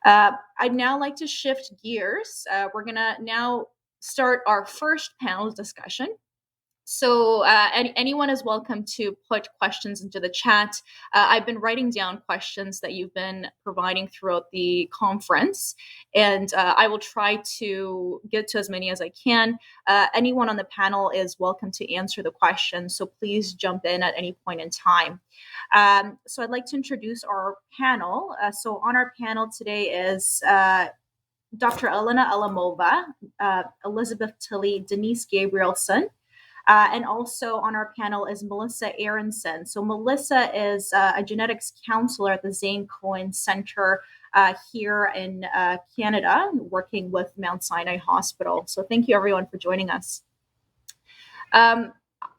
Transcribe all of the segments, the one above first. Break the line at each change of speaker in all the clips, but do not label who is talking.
I'd now like to shift gears. We're going to now start our first panel discussion. So anyone is welcome to put questions into the chat. I've been writing down questions that you've been providing throughout the conference, and I will try to get to as many as I can. Anyone on the panel is welcome to answer the questions, so please jump in at any point in time. So I'd like to introduce our panel. So on our panel today is Dr. Elena Alamova, Elizabeth Tilley, Denise Gabrielson, and also on our panel is Melyssa Aronson. So Melyssa is a genetics counselor at the Zane Cohen Center here in Canada, working with Mount Sinai Hospital. So thank you everyone for joining us.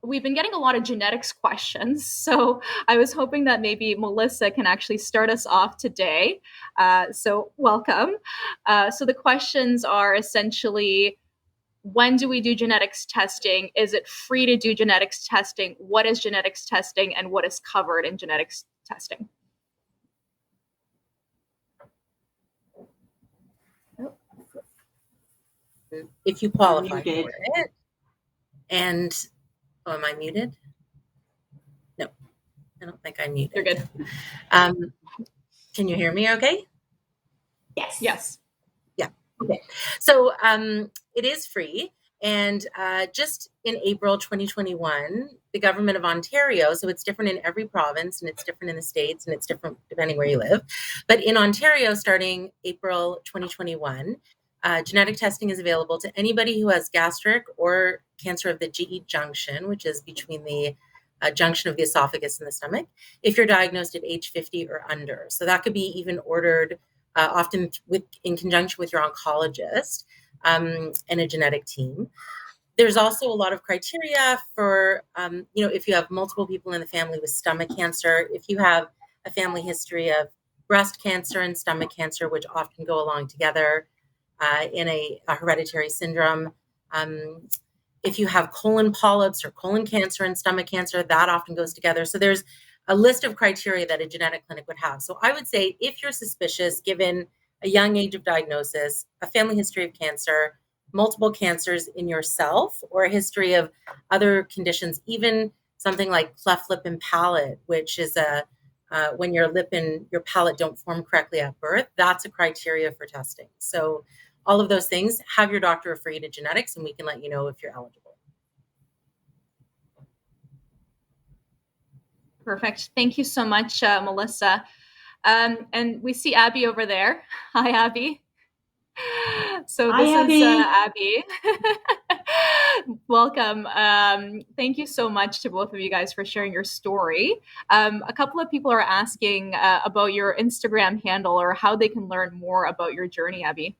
We've been getting a lot of genetics questions, so I was hoping that maybe Melyssa can actually start us off today. So welcome. So the questions are essentially, when do we do genetics testing? Is it free to do genetics testing? What is genetics testing and what is covered in genetics testing?
If you qualify for it. And, am I muted? No, I don't think I'm muted.
You're good.
Can you hear me okay?
Yes. Yes.
Yeah. Okay. So it is free. And just in April 2021, the government of Ontario, so it's different in every province and it's different in the States and it's different depending where you live. But in Ontario, starting April 2021, genetic testing is available to anybody who has gastric or cancer of the GE junction, which is between the junction of the esophagus and the stomach, if you're diagnosed at age 50 or under. So that could be even ordered often in conjunction with your oncologist and a genetic team. There's also a lot of criteria for, if you have multiple people in the family with stomach cancer, if you have a family history of breast cancer and stomach cancer, which often go along together in a hereditary syndrome. If you have colon polyps or colon cancer and stomach cancer, that often goes together. So there's a list of criteria that a genetic clinic would have. So I would say if you're suspicious, given a young age of diagnosis, a family history of cancer, multiple cancers in yourself, or a history of other conditions, even something like cleft lip and palate, which is when your lip and your palate don't form correctly at birth, that's a criteria for testing. So all of those things, have your doctor refer you to genetics and we can let you know if you're eligible.
Perfect. Thank you so much, Melyssa. And we see Abby over there. Hi, Abby. So this is Abby. Welcome. Thank you so much to both of you guys for sharing your story. A couple of people are asking about your Instagram handle or how they can learn more about your journey, Abby.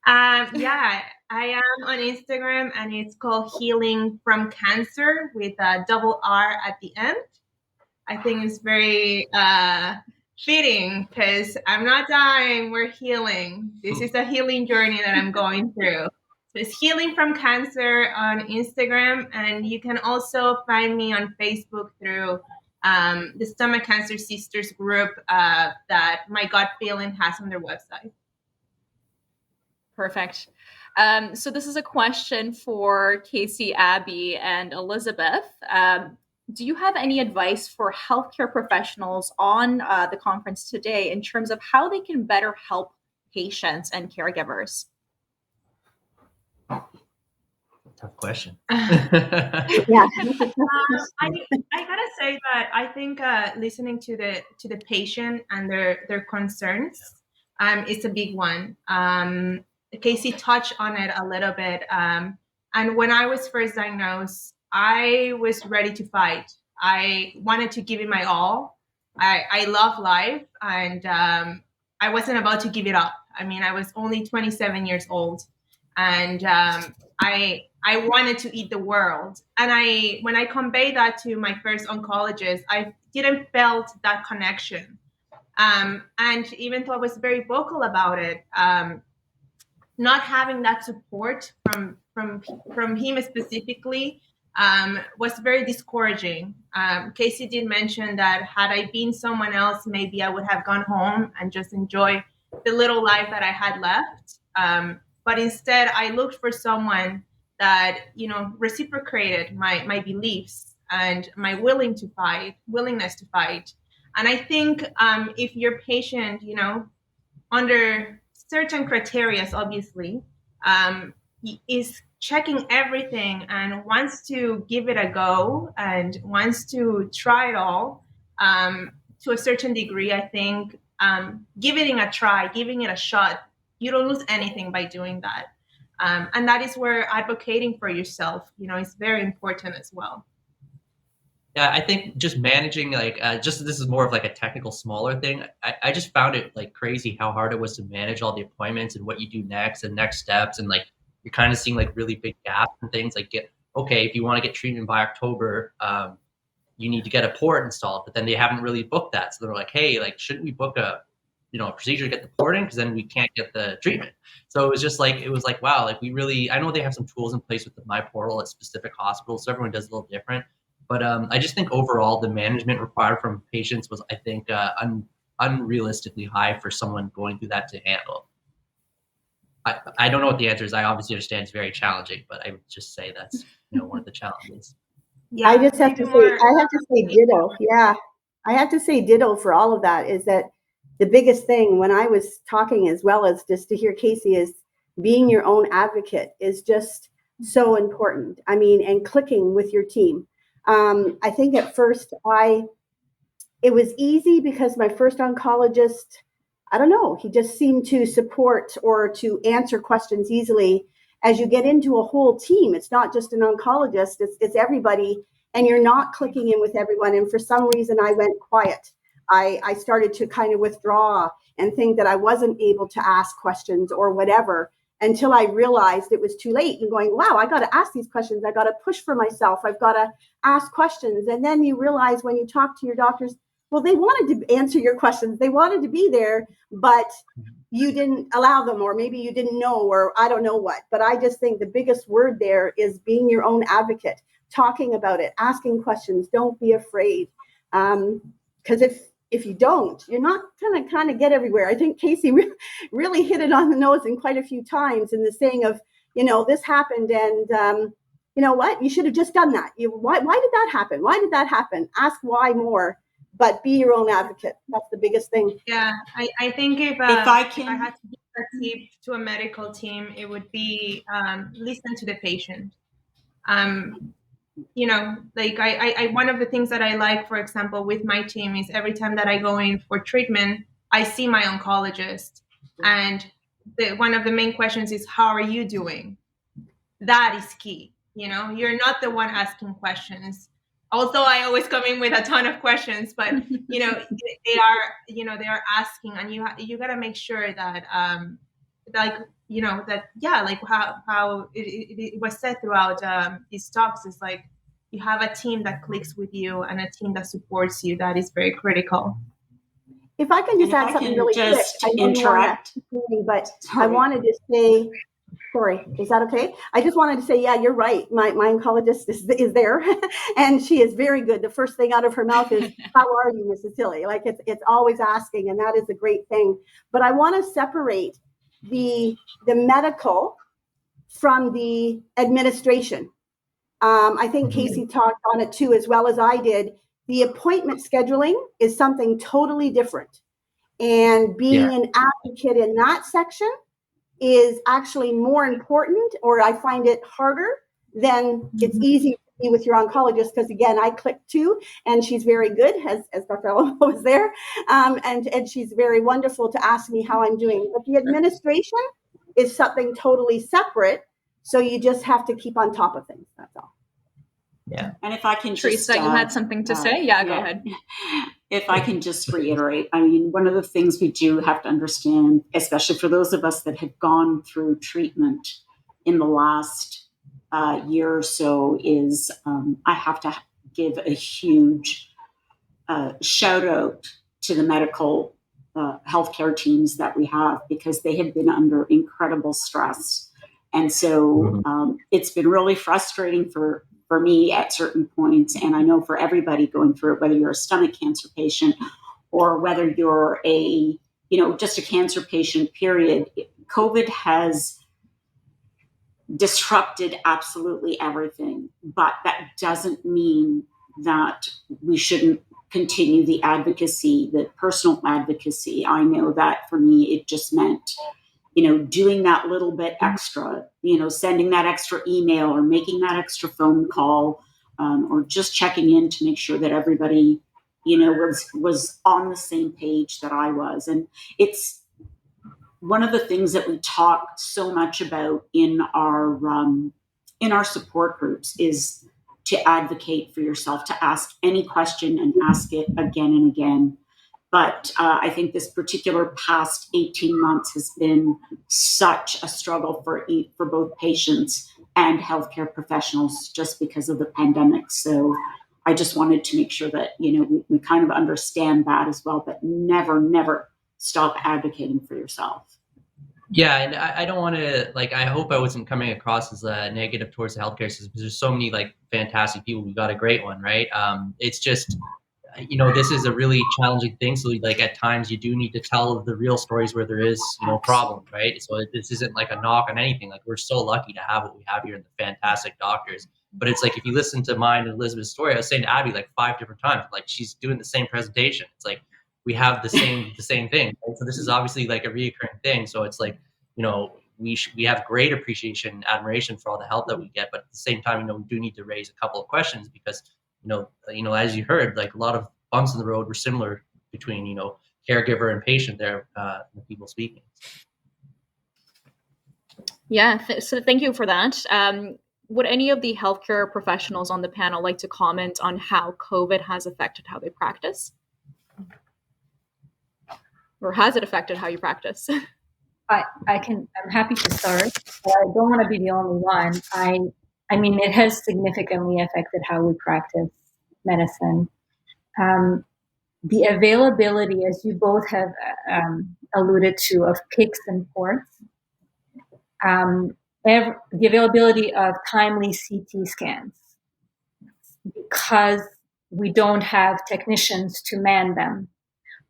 Yeah, I am on Instagram and it's called Healing from Cancer with a double R at the end. I think it's very fitting because I'm not dying, we're healing. This is a healing journey that I'm going through. So it's Healing from Cancer on Instagram, and you can also find me on Facebook through the Stomach Cancer Sisters group that My Gut Feeling has on their website.
Perfect. So this is a question for Casey, Abby, and Elizabeth. Do you have any advice for healthcare professionals on the conference today in terms of how they can better help patients and caregivers?
Tough question.
Yeah. I gotta say that I think listening to the patient and their concerns is a big one. Casey touched on it a little bit. And when I was first diagnosed, I was ready to fight. I wanted to give it my all. I love life, and I wasn't about to give it up. I mean, I was only 27 years old, and I wanted to eat the world. And when I conveyed that to my first oncologist, I didn't felt that connection. And even though I was very vocal about it, not having that support from him specifically was very discouraging. Casey did mention that had I been someone else, maybe I would have gone home and just enjoy the little life that I had left. But instead, I looked for someone that, reciprocated my beliefs and my willingness to fight. And I think if your patient, under certain criteria, obviously, is checking everything and wants to give it a go and wants to try it all, to a certain degree, I think giving it a try, giving it a shot, you don't lose anything by doing that. And that is where advocating for yourself, is very important as well.
Yeah, I think just managing this is more of like a technical smaller thing. I just found it like crazy how hard it was to manage all the appointments and what you do next and next steps, and like you're kind of seeing like really big gaps and things like if you want to get treatment by October, you need to get a port installed, but then they haven't really booked that. So they're like, hey, like shouldn't we book a procedure to get the port in, because then we can't get the treatment. So it was like wow, like I know they have some tools in place with the My Portal at specific hospitals, so everyone does a little different. But I just think overall the management required from patients was, I think, unrealistically high for someone going through that to handle. I don't know what the answer is. I obviously understand it's very challenging, but I would just say that's one of the challenges.
Yeah, I have to say ditto. Yeah, I have to say ditto for all of that. Is that the biggest thing when I was talking, as well as just to hear Casey, is being your own advocate is just so important. I mean, and clicking with your team. I think at first it was easy because my first oncologist, I don't know, he just seemed to support or to answer questions easily. As you get into a whole team, it's not just an oncologist, it's everybody, and you're not clicking in with everyone. And for some reason, I went quiet. I started to kind of withdraw and think that I wasn't able to ask questions or whatever, until I realized it was too late and going, wow, I got to ask these questions. I got to push for myself. I've got to ask questions. And then you realize when you talk to your doctors, well, they wanted to answer your questions. They wanted to be there, but you didn't allow them, or maybe you didn't know, or I don't know what. But I just think the biggest word there is being your own advocate, talking about it, asking questions. Don't be afraid. Because if you don't, you're not going to kind of get everywhere. I think Casey really hit it on the nose in quite a few times in the saying of, this happened and you know what, you should have just done that. Why did that happen? Why did that happen? Ask why more, but be your own advocate. That's the biggest thing.
Yeah, I think if I had to give a tip to a medical team, it would be listen to the patient. One of the things that I like, for example, with my team is every time that I go in for treatment, I see my oncologist. And one of the main questions is, how are you doing? That is key. You're not the one asking questions. Although I always come in with a ton of questions, but, they are asking, and you got to make sure that, how it was said throughout these talks is like, you have a team that clicks with you and a team that supports you. That is very critical.
If I can just add something really quick, I know you want to, but I wanted to say, sorry, is that okay? I just wanted to say, yeah, you're right. My oncologist is there, and she is very good. The first thing out of her mouth is, how are you, Mrs. Tilly? Like it's always asking, and that is a great thing. But I want to separate the medical from the administration. I think Casey talked on it too, as well as I did. The appointment scheduling is something totally different. And being an advocate in that section is actually more important, or I find it harder than it's easy to be with your oncologist, because again, I click too, and she's very good, as Dr. Elmo was there, and she's very wonderful to ask me how I'm doing. But the administration is something totally separate, so you just have to keep on top of things. That's all.
Yeah. And if I can
Teresa, you had something to say? Yeah, go ahead.
If I can just reiterate, I mean, one of the things we do have to understand, especially for those of us that have gone through treatment in the last year or so, is I have to give a huge shout out to the medical healthcare teams that we have, because they have been under incredible stress. And so it's been really frustrating for for me at certain points, and I know for everybody going through it, whether you're a stomach cancer patient or whether you're just a cancer patient, period, COVID has disrupted absolutely everything. But that doesn't mean that we shouldn't continue the advocacy, the personal advocacy. I know that for me, it just meant, doing that little bit extra, sending that extra email or making that extra phone call, or just checking in to make sure that everybody, was on the same page that I was. And it's one of the things that we talk so much about in our support groups is to advocate for yourself, to ask any question and ask it again and again. But I think this particular past 18 months has been such a struggle for both patients and healthcare professionals just because of the pandemic. So I just wanted to make sure that, we kind of understand that as well, but never stop advocating for yourself.
Yeah, and I don't want to, I hope I wasn't coming across as negative towards the healthcare system, because there's so many fantastic people. We've got a great one, right? It's just, this is a really challenging thing. So at times you do need to tell the real stories where there is, problem, right? So this isn't a knock on anything. We're so lucky to have what we have here and the fantastic doctors. But it's if you listen to mine and Elizabeth's story, I was saying to Abby 5 different times, she's doing the same presentation. It's we have the same thing. Right? So this is obviously a reoccurring thing. So it's we have great appreciation and admiration for all the help that we get, but at the same time, we do need to raise a couple of questions because as you heard, a lot of bumps in the road were similar between caregiver and patient there, the people speaking.
Yeah, so thank you for that. Would any of the healthcare professionals on the panel like to comment on how COVID has affected how they practice? Or has it affected how you practice?
I'm happy to start. I don't want to be the only one. I mean, it has significantly affected how we practice medicine. The availability, as you both have alluded to, of PICS and ports, the availability of timely CT scans, because we don't have technicians to man them,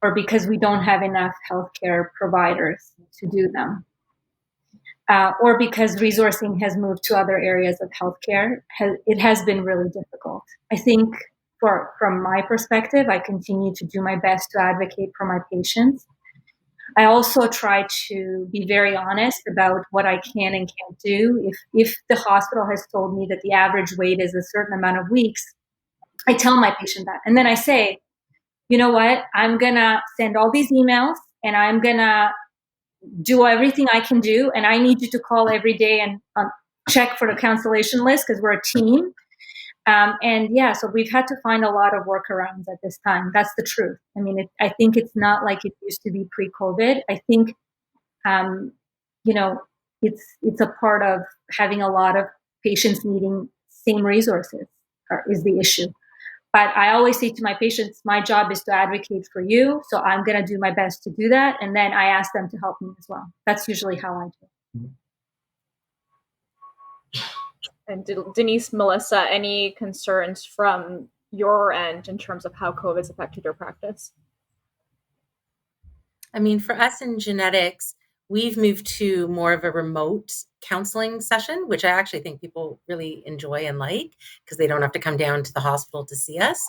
or because we don't have enough healthcare providers to do them, or because resourcing has moved to other areas of healthcare, it has been really difficult. I think from my perspective, I continue to do my best to advocate for my patients. I also try to be very honest about what I can and can't do. If the hospital has told me that the average wait is a certain amount of weeks, I tell my patient that. And then I say, you know what, I'm going to send all these emails and I'm going to do everything I can do. And I need you to call every day and check for the cancellation list because we're a team. So we've had to find a lot of workarounds at this time. That's the truth. I mean, I think it's not like it used to be pre-COVID. I think, it's a part of having a lot of patients needing same resources is the issue. But I always say to my patients, my job is to advocate for you. So I'm going to do my best to do that. And then I ask them to help me as well. That's usually how I do it.
And Denise, Melyssa, any concerns from your end in terms of how COVID's affected your practice?
I mean, for us in genetics, we've moved to more of a remote counseling session, which I actually think people really enjoy and like because they don't have to come down to the hospital to see us.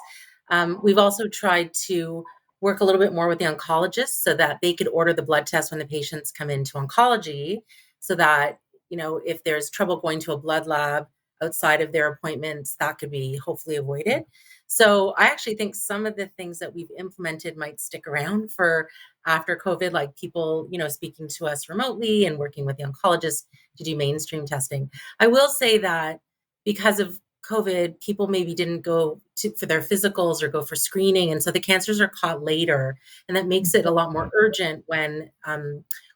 We've also tried to work a little bit more with the oncologists so that they could order the blood test when the patients come into oncology so that, if there's trouble going to a blood lab outside of their appointments, that could be hopefully avoided. So I actually think some of the things that we've implemented might stick around for after COVID, like people, speaking to us remotely and working with the oncologist to do mainstream testing. I will say that because of COVID, people maybe didn't go for their physicals or go for screening. And so the cancers are caught later. And that makes it a lot more urgent when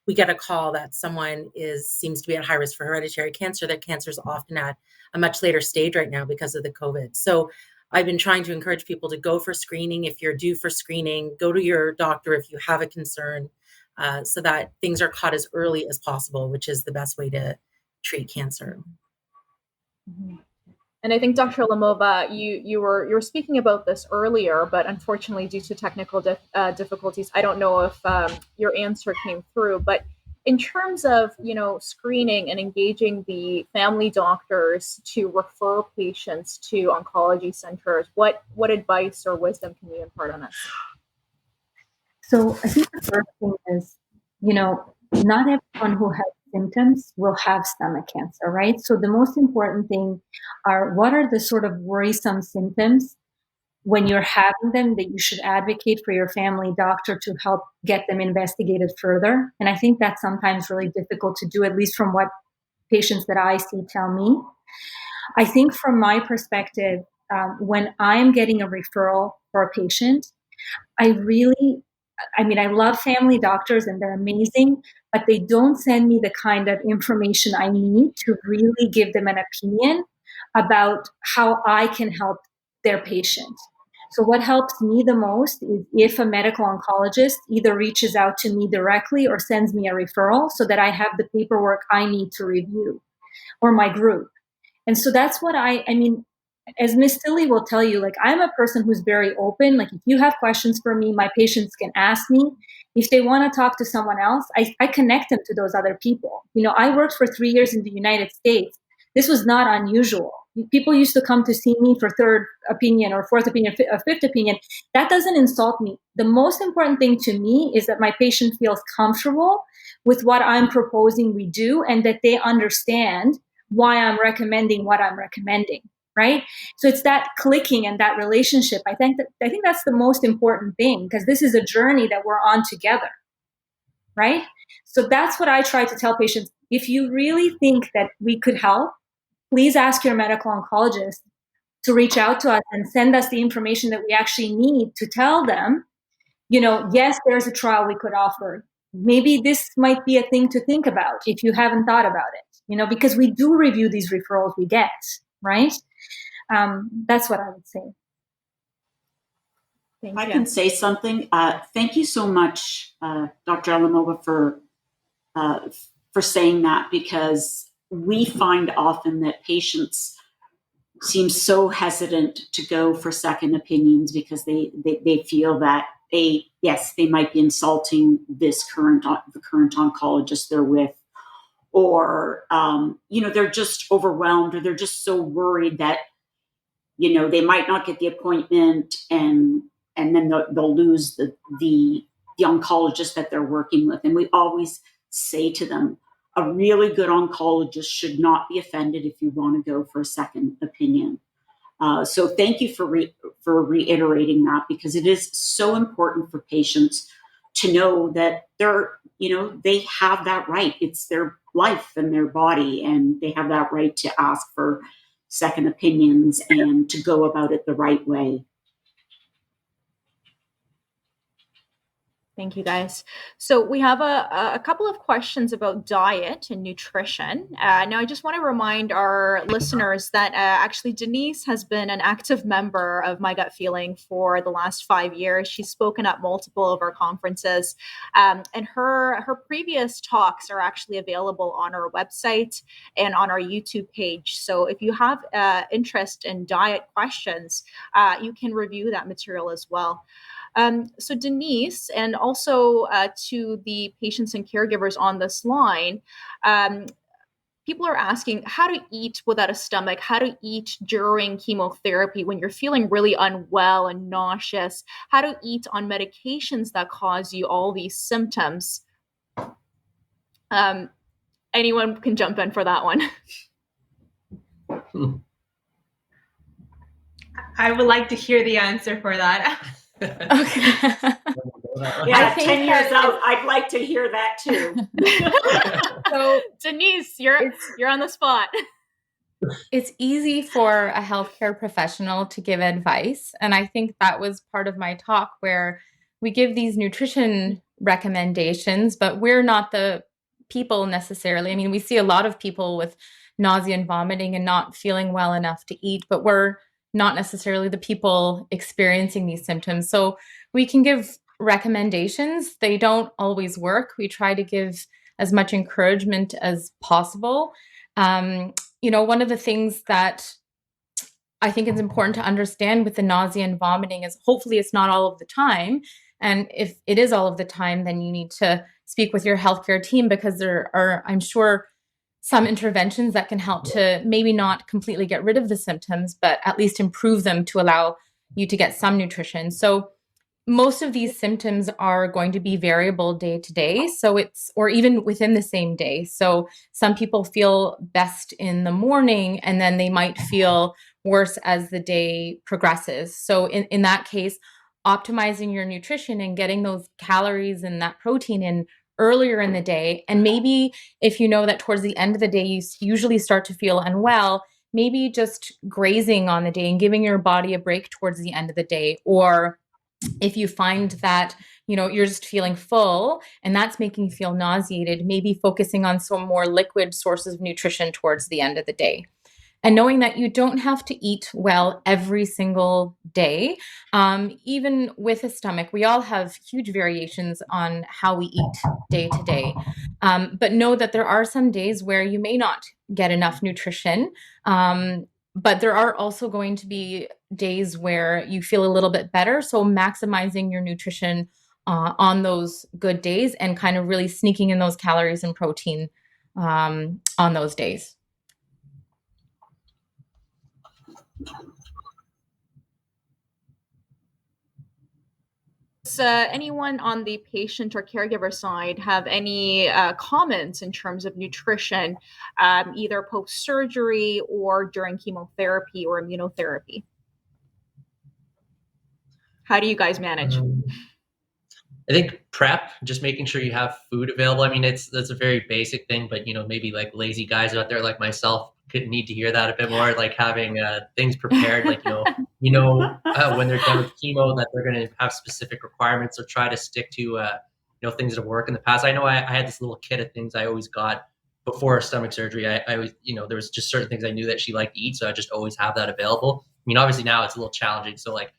we get a call that someone seems to be at high risk for hereditary cancer. That cancer is often at a much later stage right now because of the COVID. So I've been trying to encourage people to go for screening. If you're due for screening, go to your doctor if you have a concern so that things are caught as early as possible, which is the best way to treat cancer.
And I think Dr. Lamova, you were speaking about this earlier, but unfortunately, due to technical difficulties, I don't know if your answer came through. But in terms of screening and engaging the family doctors to refer patients to oncology centers, what advice or wisdom can you impart on this?
So I think the first thing is, not everyone who has symptoms will have stomach cancer, right? So the most important thing are what are the sort of worrisome symptoms when you're having them that you should advocate for your family doctor to help get them investigated further. And I think that's sometimes really difficult to do, at least from what patients that I see tell me. I think from my perspective, when I'm getting a referral for a patient, I love family doctors and they're amazing, but they don't send me the kind of information I need to really give them an opinion about how I can help their patient. So what helps me the most is if a medical oncologist either reaches out to me directly or sends me a referral so that I have the paperwork I need to review, or my group. And so that's what as Miss Tilly will tell you, like, I'm a person who's very open. Like, if you have questions for me, my patients can ask me. If they want to talk to someone else, I connect them to those other people. I worked for 3 years in the United States. This was not unusual. People used to come to see me for third opinion or fourth opinion, or fifth opinion. That doesn't insult me. The most important thing to me is that my patient feels comfortable with what I'm proposing we do, and that they understand why I'm recommending what I'm recommending. Right? So it's that clicking and that relationship. I think that's the most important thing, because this is a journey that we're on together. Right? So that's what I try to tell patients. If you really think that we could help, please ask your medical oncologist to reach out to us and send us the information that we actually need to tell them, yes, there's a trial we could offer. Maybe this might be a thing to think about if you haven't thought about it, because we do review these referrals we get, right? That's what I would say.
If I can say something, thank you so much, Dr. Alamova, for saying that, because we find often that patients seem so hesitant to go for second opinions because they feel that they might be insulting the current oncologist they're with, or they're just overwhelmed, or they're just so worried that they might not get the appointment, and then they'll lose the oncologist that they're working with. And we always say to them, a really good oncologist should not be offended if you want to go for a second opinion. So thank you for reiterating that, because it is so important for patients to know that they have that right. It's their life and their body, and they have that right to ask for second opinions and to go about it the right way.
Thank you, guys. So we have a couple of questions about diet and nutrition. Now, I just want to remind our listeners that actually Denise has been an active member of My Gut Feeling for the last 5 years. She's spoken at multiple of our conferences, and her previous talks are actually available on our website and on our YouTube page. So if you have interest in diet questions, you can review that material as well. So Denise, and also to the patients and caregivers on this line, people are asking how to eat without a stomach, how to eat during chemotherapy when you're feeling really unwell and nauseous, how to eat on medications that cause you all these symptoms. Anyone can jump in for that one.
I would like to hear the answer for that.
Okay.
Yeah, 10 years out, I'd like to hear that too.
So Denise, you're on the spot.
It's easy for a healthcare professional to give advice. And I think that was part of my talk, where we give these nutrition recommendations, but we're not the people necessarily. I mean, we see a lot of people with nausea and vomiting and not feeling well enough to eat, but we're not necessarily the people experiencing these symptoms. So we can give recommendations. They don't always work. We try to give as much encouragement as possible. One of the things that I think it's important to understand with the nausea and vomiting is hopefully it's not all of the time. And if it is all of the time, then you need to speak with your healthcare team, because there are, I'm sure, some interventions that can help to maybe not completely get rid of the symptoms, but at least improve them to allow you to get some nutrition. So most of these symptoms are going to be variable day to day. So or even within the same day. So some people feel best in the morning, and then they might feel worse as the day progresses. So in that case, optimizing your nutrition and getting those calories and that protein in earlier in the day. And maybe if you know that towards the end of the day, you usually start to feel unwell, maybe just grazing on the day and giving your body a break towards the end of the day. Or if you find that, you're just feeling full and that's making you feel nauseated, maybe focusing on some more liquid sources of nutrition towards the end of the day. And knowing that you don't have to eat well every single day, even with a stomach. We all have huge variations on how we eat day to day. But know that there are some days where you may not get enough nutrition. But there are also going to be days where you feel a little bit better. So maximizing your nutrition on those good days and kind of really sneaking in those calories and protein on those days.
Does anyone on the patient or caregiver side have any comments in terms of nutrition, either post-surgery or during chemotherapy or immunotherapy? How do you guys manage?
I think prep, just making sure you have food available. I mean, that's a very basic thing, but maybe like lazy guys out there like myself could need to hear that a bit more, like having things prepared, like when they're done with chemo that they're going to have specific requirements, or try to stick to things that have worked in the past. I know I had this little kit of things I always got before stomach surgery. I always, there was just certain things I knew that she liked to eat, so I just always have that available. I mean, obviously now it's a little challenging, so like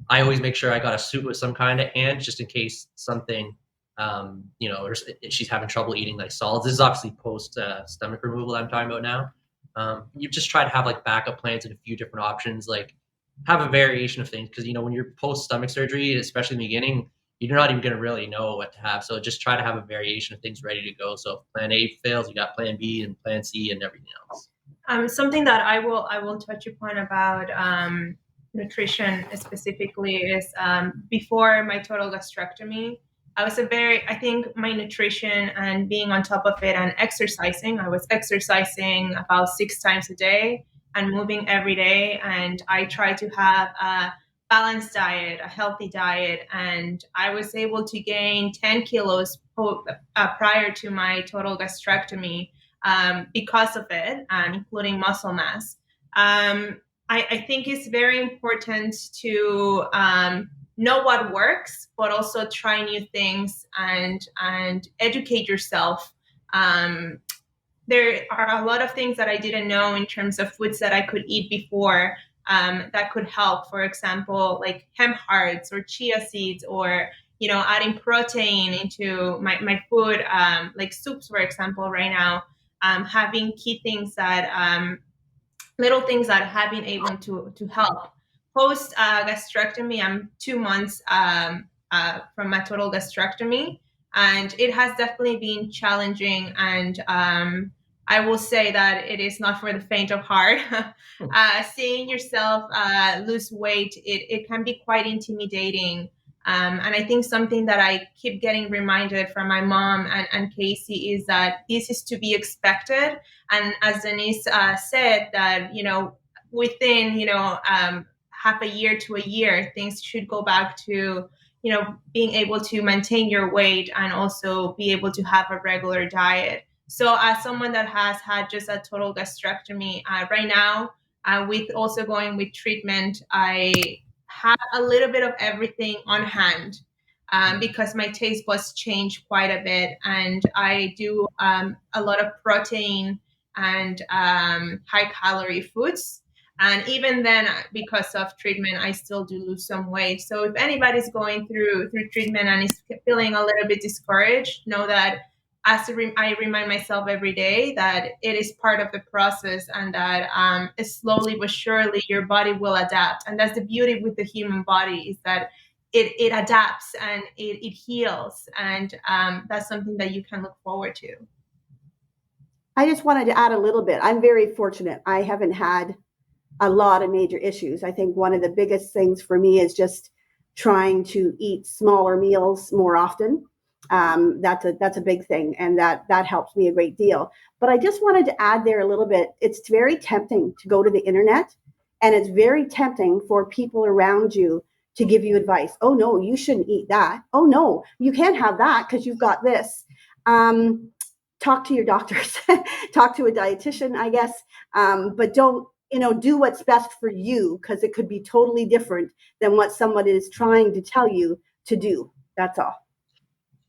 I always make sure I got a soup with some kind of hand, just in case something, or she's having trouble eating like solids. This is obviously post stomach removal that I'm talking about now. You just try to have like backup plans and a few different options, like have a variation of things. Cause when you're post stomach surgery, especially in the beginning, you're not even going to really know what to have. So just try to have a variation of things ready to go. So if plan A fails, you got plan B and plan C and everything else.
Something that I will touch upon about nutrition specifically is before my total gastrectomy, I think my nutrition and being on top of it and exercising, I was exercising about 6 times a day and moving every day. And I tried to have a balanced diet, a healthy diet. And I was able to gain 10 kilos prior to my total gastrectomy because of it, including muscle mass. I think it's very important to know what works, but also try new things and educate yourself. There are a lot of things that I didn't know in terms of foods that I could eat before that could help. For example, like hemp hearts or chia seeds, or adding protein into my food, like soups, for example. Right now, having key things that little things that have been able to help. Post gastrectomy, I'm 2 months from my total gastrectomy, and it has definitely been challenging. And I will say that it is not for the faint of heart. Seeing yourself lose weight, it can be quite intimidating. And I think something that I keep getting reminded from my mom and Casey is that this is to be expected. And as Denise said, that within half a year to a year, things should go back to being able to maintain your weight and also be able to have a regular diet. So as someone that has had just a total gastrectomy, right now, with also going with treatment, I have a little bit of everything on hand. Because my taste buds change quite a bit, and I do a lot of protein and high calorie foods. And even then, because of treatment, I still do lose some weight. So if anybody's going through treatment and is feeling a little bit discouraged, know that I remind myself every day that it is part of the process, and that slowly but surely your body will adapt. And that's the beauty with the human body, is that it adapts and it heals, and that's something that you can look forward to.
I just wanted to add a little bit. I'm very fortunate. I haven't had a lot of major issues. I think one of the biggest things for me is just trying to eat smaller meals more often. That's a big thing, and that helps me a great deal. But I just wanted to add there a little bit. It's very tempting to go to the internet, and it's very tempting for people around you to give you advice. Oh no, you shouldn't eat that. Oh no, you can't have that because you've got this. Talk to your doctors, talk to a dietitian, I guess, but don't, do what's best for you, because it could be totally different than what somebody is trying to tell you to do. That's all.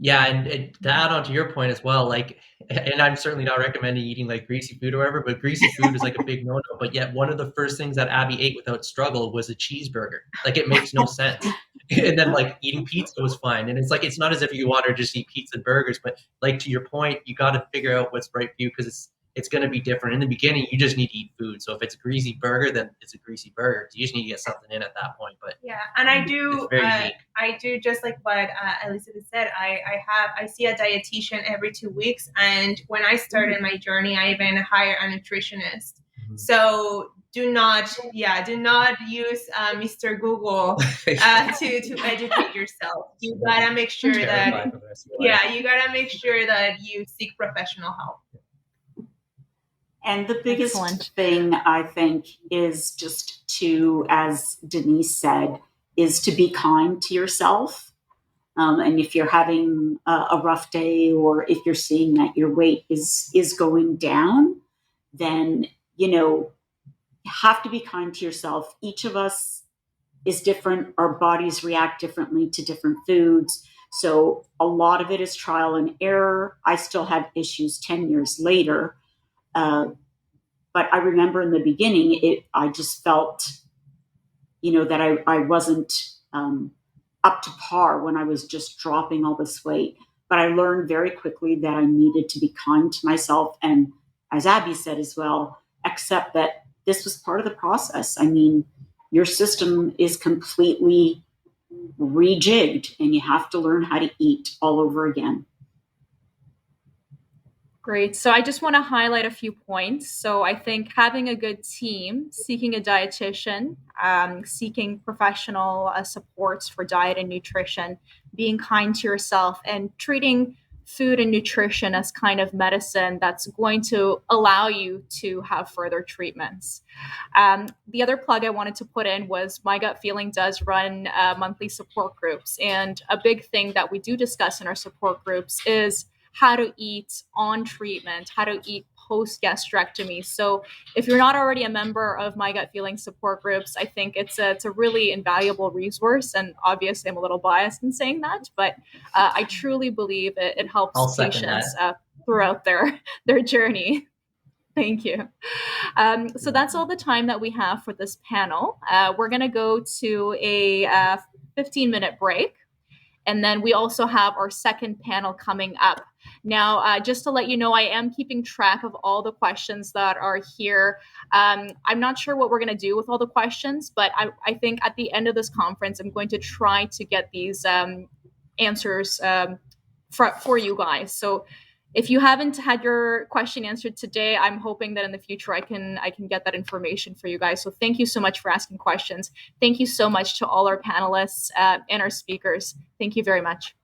Yeah, and to add on to your point as well, like, and I'm certainly not recommending eating like greasy food or whatever, but greasy food is like a big no-no. But yet one of the first things that Abby ate without struggle was a cheeseburger. Like, it makes no sense. And then like eating pizza was fine. And it's like, it's not as if you want to just eat pizza and burgers, but like, to your point, you got to figure out what's right for you, because it's going to be different. In the beginning, you just need to eat food. So if it's a greasy burger, then it's a greasy burger. You just need to get something in at that point. But
yeah, and I do,
I
do just like what Elizabeth said. I see a dietitian every 2 weeks, and when I started my journey, I even hired a nutritionist. So do not use Mr. Google to educate yourself. You gotta make sure that you gotta make sure that you seek professional help.
And the biggest thing, I think, is just to, as Denise said, is to be kind to yourself. And if you're having a rough day, or if you're seeing that your weight is going down, then, you have to be kind to yourself. Each of us is different. Our bodies react differently to different foods. So a lot of it is trial and error. I still have issues 10 years later. But I remember in the beginning, I just felt, that I wasn't up to par when I was just dropping all this weight. But I learned very quickly that I needed to be kind to myself. And as Abby said as well, accept that this was part of the process. I mean, your system is completely rejigged, and you have to learn how to eat all over again.
Great. So I just want to highlight a few points. So I think having a good team, seeking a dietitian, seeking professional supports for diet and nutrition, being kind to yourself, and treating food and nutrition as kind of medicine that's going to allow you to have further treatments. The other plug I wanted to put in was My Gut Feeling does run monthly support groups. And a big thing that we do discuss in our support groups is how to eat on treatment, how to eat post-gastrectomy. So if you're not already a member of My Gut Feeling support groups, I think it's a really invaluable resource. And obviously I'm a little biased in saying that, but I truly believe it helps patients throughout their journey. Thank you. So that's all the time that we have for this panel. We're going to go to a 15-minute break. And then we also have our second panel coming up. Now, just to let you know, I am keeping track of all the questions that are here. I'm not sure what we're going to do with all the questions, but I think at the end of this conference, I'm going to try to get these answers for you guys. So if you haven't had your question answered today, I'm hoping that in the future I can get that information for you guys. So thank you so much for asking questions. Thank you so much to all our panelists and our speakers. Thank you very much.